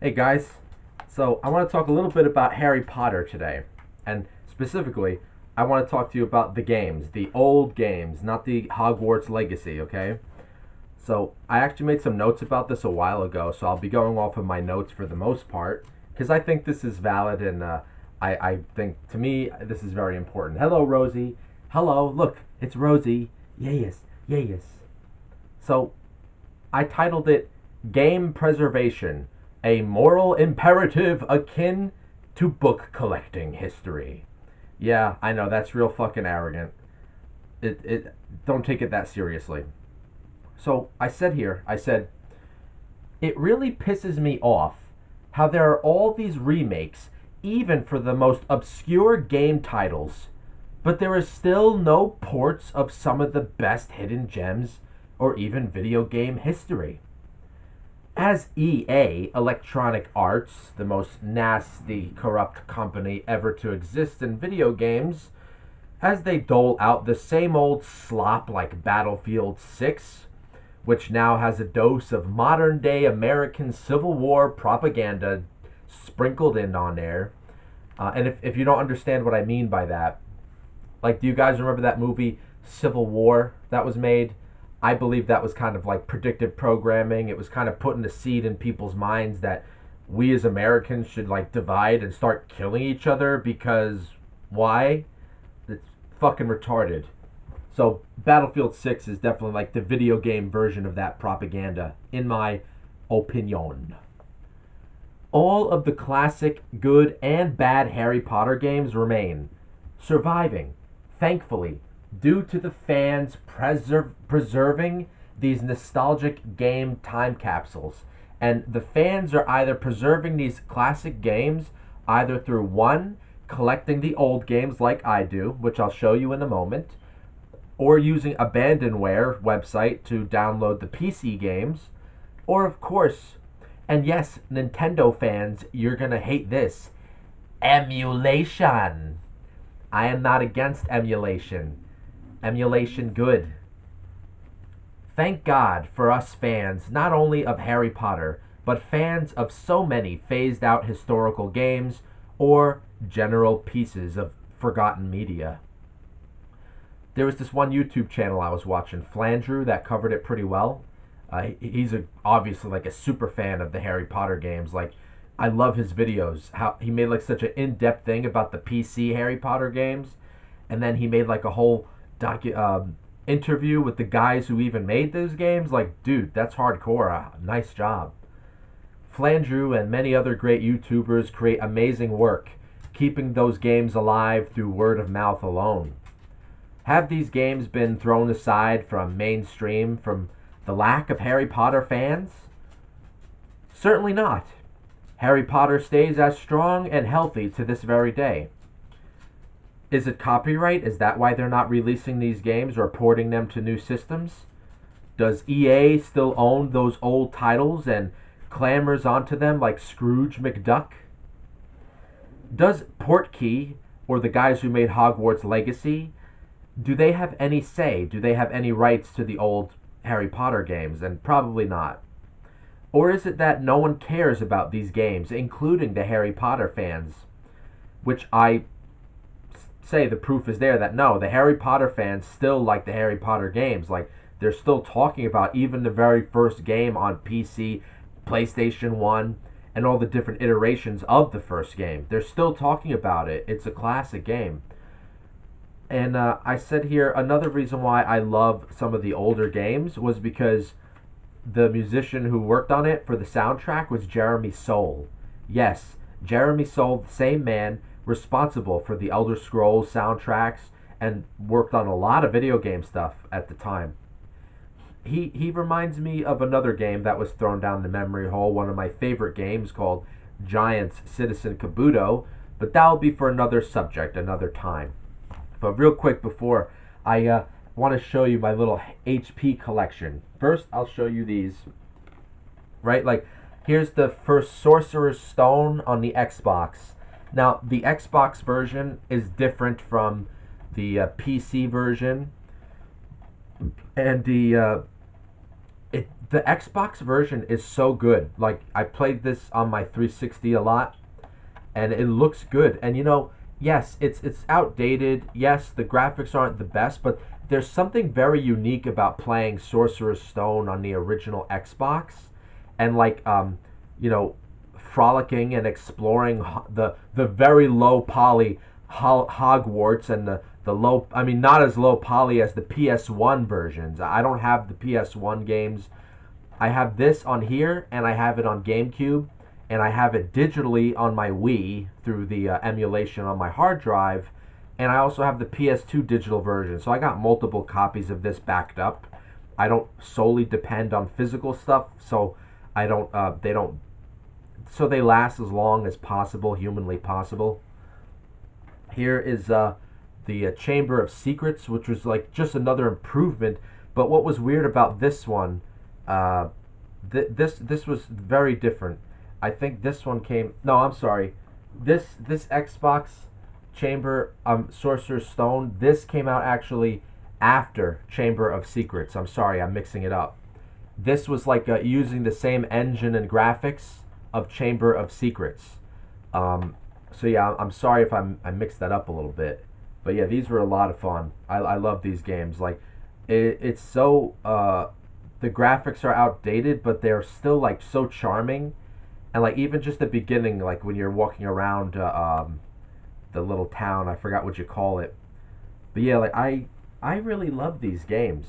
Hey guys, so I want to talk a little bit about Harry Potter today. And specifically, I want to talk to you about the games, the old games, not the Hogwarts Legacy, okay? So I actually made some notes about this a while ago, so I'll be going off of my notes for the most part, because I think this is valid and I think to me this is very important. Hello, Rosie. Hello, look, it's Rosie. Yes, yes. So I titled it Game Preservation, a moral imperative akin to book collecting history. Yeah, I know that's real fucking arrogant. It don't take it that seriously. So I said it really pisses me off how there are all these remakes even for the most obscure game titles, but there is still no ports of some of the best hidden gems or even video game history. As EA, Electronic Arts, the most nasty, corrupt company ever to exist in video games, as they dole out the same old slop like Battlefield 6, which now has a dose of modern day American Civil War propaganda sprinkled in on there. And if you don't understand what I mean by that, like, do you guys remember that movie Civil War that was made? I believe that was kind of like predictive programming. It was kind of putting a seed in people's minds that we as Americans should like divide and start killing each other because why? It's fucking retarded. So Battlefield 6 is definitely like the video game version of that propaganda, in my opinion. All of the classic good and bad Harry Potter games remain, surviving, thankfully, due to the fans preserving these nostalgic game time capsules. And the fans are either preserving these classic games either through one, collecting the old games like I do, which I'll show you in a moment, or using Abandonware website to download the PC games, or of course, and yes, Nintendo fans, you're gonna hate this, emulation. I am not against emulation. Emulation good. Thank God for us fans, not only of Harry Potter, but fans of so many phased out historical games or general pieces of forgotten media. There was this one YouTube channel I was watching, Flandrew, that covered it pretty well. He's obviously like a super fan of the Harry Potter games. Like, I love his videos. How he made like such an in-depth thing about the PC Harry Potter games, and then he made like a whole interview with the guys who even made those games. Like, dude, that's hardcore. Nice job. Flandrew and many other great YouTubers create amazing work, keeping those games alive through word of mouth alone. Have these games been thrown aside from mainstream from the lack of Harry Potter fans? Certainly not. Harry Potter stays as strong and healthy to this very day. Is it copyright? Is that why they're not releasing these games or porting them to new systems? Does EA still own those old titles and clamors onto them like Scrooge McDuck? Does Portkey, or the guys who made Hogwarts Legacy, do they have any say? Do they have any rights to the old Harry Potter games? And probably not. Or is it that no one cares about these games, including the Harry Potter fans? Which I say the proof is there that no, the Harry Potter fans still like the Harry Potter games. Like, they're still talking about even the very first game on PC, PlayStation 1, and all the different iterations of the first game. They're still talking about it. It's a classic game. And I said here another reason why I love some of the older games was because the musician who worked on it for the soundtrack was Jeremy Soule. Yes, Jeremy Soule, the same man responsible for the Elder Scrolls soundtracks and worked on a lot of video game stuff at the time. He reminds me of another game that was thrown down the memory hole, one of my favorite games called Giants Citizen Kabuto, but that'll be for another subject, another time. But real quick before I want to show you my little HP collection. First, I'll show you these. Right, like here's the first Sorcerer's Stone on the Xbox. Now, the Xbox version is different from the PC version, and the it The Xbox version is so good. Like I played this on my 360 a lot, and it looks good. And yes, it's outdated. Yes, the graphics aren't the best, but there's something very unique about playing Sorcerer's Stone on the original Xbox, and like you know, frolicking and exploring the very low poly Hogwarts and the low. I mean, not as low poly as the PS1 versions. I don't have the PS1 games. I have this on here, and I have it on GameCube, and I have it digitally on my Wii through the emulation on my hard drive, and I also have the PS2 digital version. So I got multiple copies of this backed up. I don't solely depend on physical stuff, so I don't. They don't. So they last as long as possible, humanly possible. Here is the Chamber of Secrets, which was like just another improvement. But what was weird about this one, uh, this was very different. I think this one came. No, I'm sorry. This Xbox Chamber Sorcerer's Stone. This came out actually after Chamber of Secrets. I'm sorry, I'm mixing it up. This was like using the same engine and graphics of Chamber of Secrets. So yeah, I'm sorry if I mixed that up a little bit, but yeah, these were a lot of fun. I love these games. Like, it's so the graphics are outdated, but they're still like so charming, and like even just the beginning, like when you're walking around the little town, I forgot what you call it, but yeah, like I really love these games.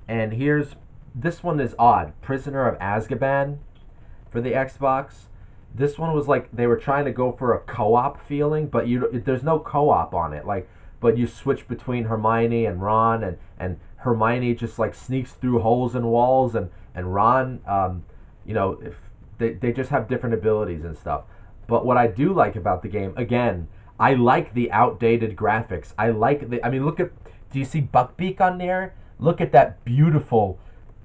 And here's this one is odd, Prisoner of Azkaban for the Xbox. This one was like they were trying to go for a co-op feeling, but there's no co-op on it. Like, but you switch between Hermione and Ron, and Hermione just like sneaks through holes in walls, and Ron, if they just have different abilities and stuff. But what I do like about the game, again, I like the outdated graphics. I like I mean, look at. Do you see Buckbeak on there? Look at that beautiful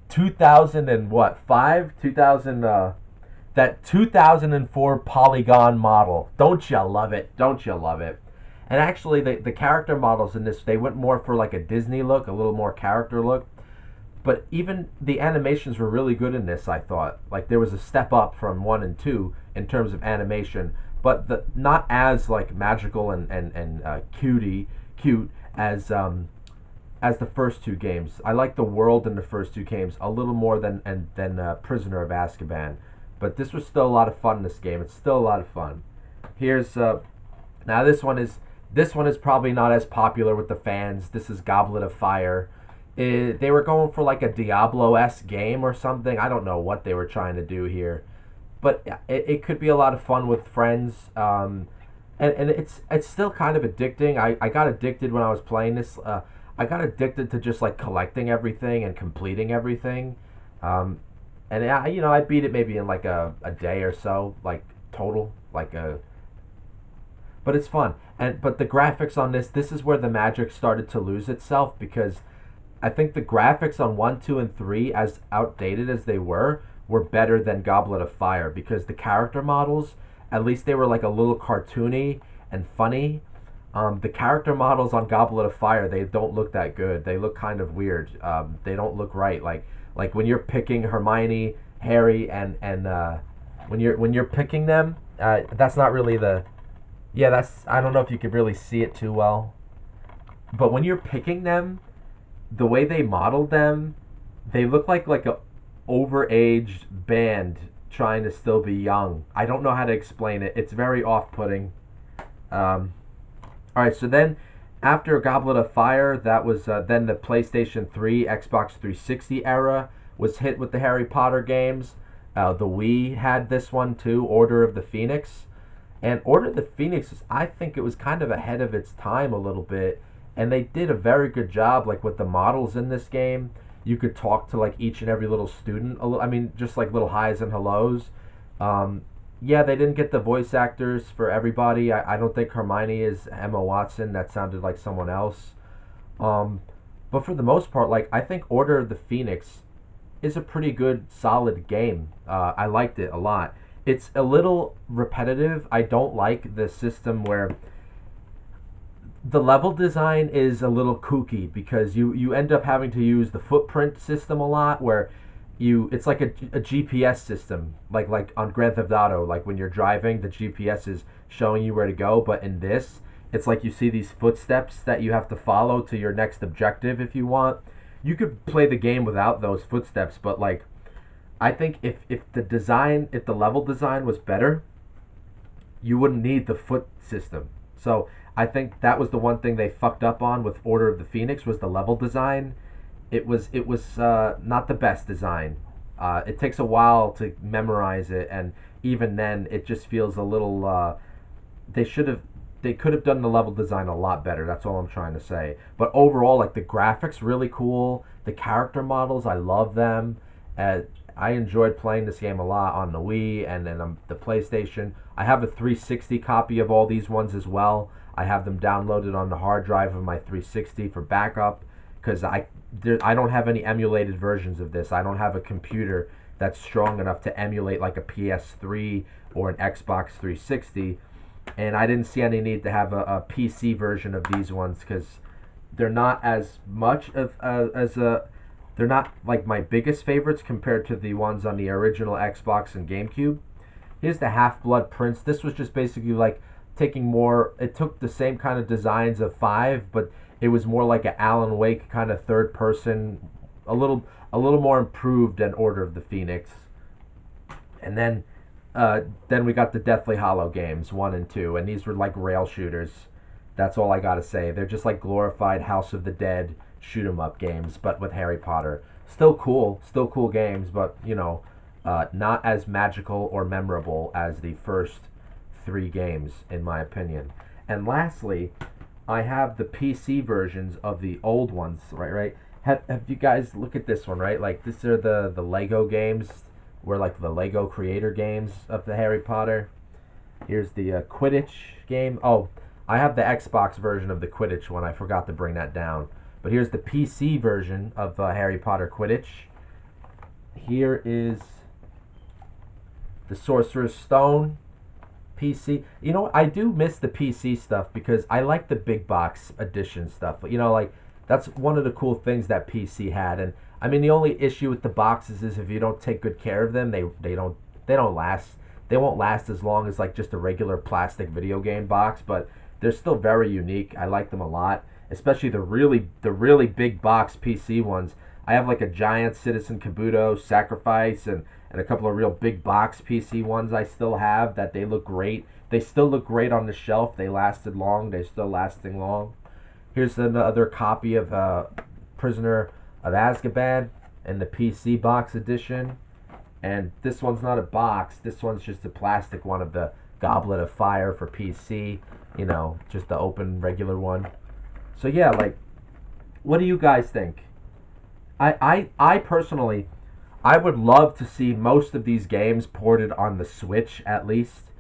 2000 and what 5 2000 that 2004 polygon model. Don't you love it? Don't you love it? And actually, the character models in this, they went more for like a Disney look, a little more character look. But even the animations were really good in this, I thought. Like, there was a step up from 1 and 2 in terms of animation, but not as like magical and cute as the first two games. I like the world in the first two games a little more than Prisoner of Azkaban. But this was still a lot of fun. This game, it's still a lot of fun. Here's now this one is probably not as popular with the fans. This is Goblet of Fire. They were going for like a Diablo-esque game or something. I don't know what they were trying to do here, but it could be a lot of fun with friends. And it's still kind of addicting. I got addicted when I was playing this. I got addicted to just like collecting everything and completing everything. And I beat it maybe in like a day or so, like total, but it's fun. But the graphics on this is where the magic started to lose itself, because I think the graphics on 1, 2, and 3, as outdated as they were better than Goblet of Fire, because the character models, at least they were like a little cartoony and funny. The character models on Goblet of Fire, they don't look that good. They look kind of weird. They don't look right. Like when you're picking Hermione, Harry, and when you're picking them, that's not really the. Yeah, that's. I don't know if you could really see it too well, but when you're picking them, the way they modeled them, they look like a overaged band trying to still be young. I don't know how to explain it. It's very off-putting. All right, so then after Goblet of Fire, that was then the PlayStation 3, Xbox 360 era was hit with the Harry Potter games. The Wii had this one too, Order of the Phoenix. And Order of the Phoenix, I think it was kind of ahead of its time a little bit. And they did a very good job, like with the models in this game. You could talk to like each and every little student. I mean, just like little highs and hellos. Yeah, they didn't get the voice actors for everybody. I don't think Hermione is Emma Watson. That sounded like someone else. But for the most part, like I think Order of the Phoenix is a pretty good, solid game. I liked it a lot. It's a little repetitive. I don't like the system where the level design is a little kooky, because you end up having to use the footprint system a lot, where it's like a GPS system, like on Grand Theft Auto, like when you're driving, the GPS is showing you where to go. But in this, it's like you see these footsteps that you have to follow to your next objective if you want. You could play the game without those footsteps, but like I think if the level design was better, you wouldn't need the foot system. So I think that was the one thing they fucked up on with Order of the Phoenix was the level design. It was not the best design. It takes a while to memorize it, and even then, it just feels a little. They should have. They could have done the level design a lot better. That's all I'm trying to say. But overall, like the graphics, really cool. The character models, I love them. I enjoyed playing this game a lot on the Wii and then the PlayStation. I have a 360 copy of all these ones as well. I have them downloaded on the hard drive of my 360 for backup because I don't have any emulated versions of this. I don't have a computer that's strong enough to emulate like a PS3 or an Xbox 360, and I didn't see any need to have a PC version of these ones because they're not as much of as a they're not like my biggest favorites compared to the ones on the original Xbox and GameCube. Here's the Half-Blood Prince. This was just basically like taking more. It took the same kind of designs of 5, but it was more like an Alan Wake kind of third person, a little more improved than Order of the Phoenix. And then we got the Deathly Hollow games 1 and 2, and these were like rail shooters. That's all I gotta say. They're just like glorified House of the Dead shoot 'em up games, but with Harry Potter. Still cool games, but not as magical or memorable as the first 3 games, in my opinion. And lastly, I have the PC versions of the old ones, right? Have you guys look at this one, right? Like, these are the Lego games, were like the Lego creator games of the Harry Potter. Here's the Quidditch game. Oh, I have the Xbox version of the Quidditch one. I forgot to bring that down. But here's the PC version of Harry Potter Quidditch. Here is the Sorcerer's Stone PC. You know what? I do miss the PC stuff because I like the big box edition stuff. Like that's one of the cool things that PC had. And I mean, the only issue with the boxes is if you don't take good care of them, they don't last. They won't last as long as like just a regular plastic video game box. But they're still very unique. I like them a lot, especially the really big box PC ones. I have like a giant Citizen Kabuto Sacrifice and a couple of real big box PC ones I still have that they look great. They still look great on the shelf. They lasted long. They're still lasting long. Here's another copy of Prisoner of Azkaban in the PC box edition. And this one's not a box. This one's just a plastic one of the Goblet of Fire for PC. Just the open regular one. So yeah, like, what do you guys think? I personally, I would love to see most of these games ported on the Switch at least.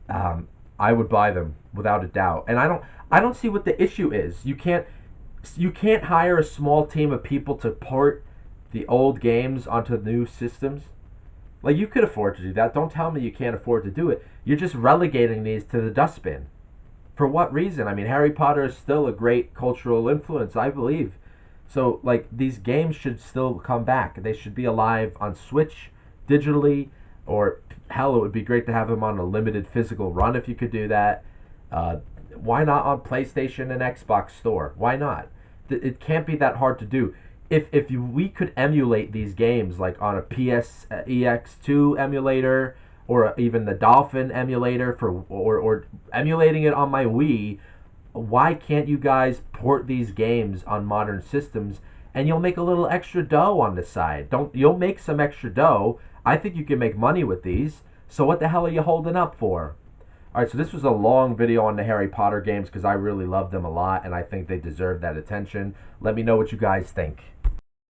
I would buy them without a doubt, and I don't see what the issue is. You can't hire a small team of people to port the old games onto new systems. Like, you could afford to do that. Don't tell me you can't afford to do it. You're just relegating these to the dustbin. For what reason? I mean, Harry Potter is still a great cultural influence, I believe. So, like, these games should still come back. They should be alive on Switch, digitally, or hell, it would be great to have them on a limited physical run if you could do that. Why not on PlayStation and Xbox Store? Why not? It can't be that hard to do. If we could emulate these games, like on a PSEX2 emulator, or even the Dolphin emulator or emulating it on my Wii, why can't you guys port these games on modern systems and you'll make a little extra dough on the side? You'll make some extra dough. I think you can make money with these. So what the hell are you holding up for? All right, so this was a long video on the Harry Potter games because I really love them a lot and I think they deserve that attention. Let me know what you guys think.